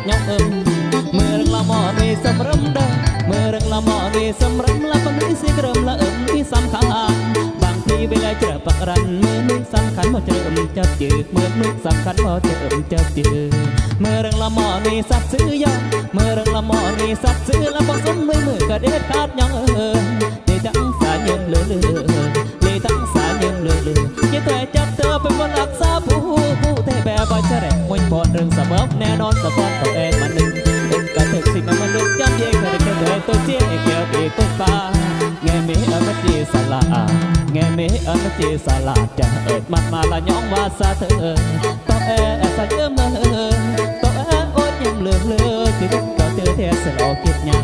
nhóc mưa rừng là mò đi sầm râm đơ mưa rừng là mò đi sầm râm là phần đi xí râm là đi sầm khangบางทีเวลาเจอปักรันมือนึกสำคัญพอเจอจับจืดมือนึกสำคัญพอเจอจับจืดเมื่อเรื่องละหมอนี่สัตว์ซื้อยอมเมื่อเรื่องละหมอนี่สัตว์ซื้อแล้วพอสมมือกระเด็ดขาดยังตีทั้งสายยังเลือตีทั้งสายยังเลือยิ่งแต่จับเธอเป็นคนรักษาผู้เทแบบว่าจะแรงมวยพอเรื่องสมบแน่นอนสปอนตัวเองมันหนึ่งกระถึกสิ่งมันลึกจำเย่กระเด็ดตัวเจี๊ยเกี่ยวปีกตัวปลาเงี้ยมีมันจีสลาเงี้ยมีมันจีสลาจะมัดมาละย่องว่าซาเธอตัวสายเยอะมือตัวโอ๊ตยังเลือที่ก็เจอเทสโลกิจเนี่ย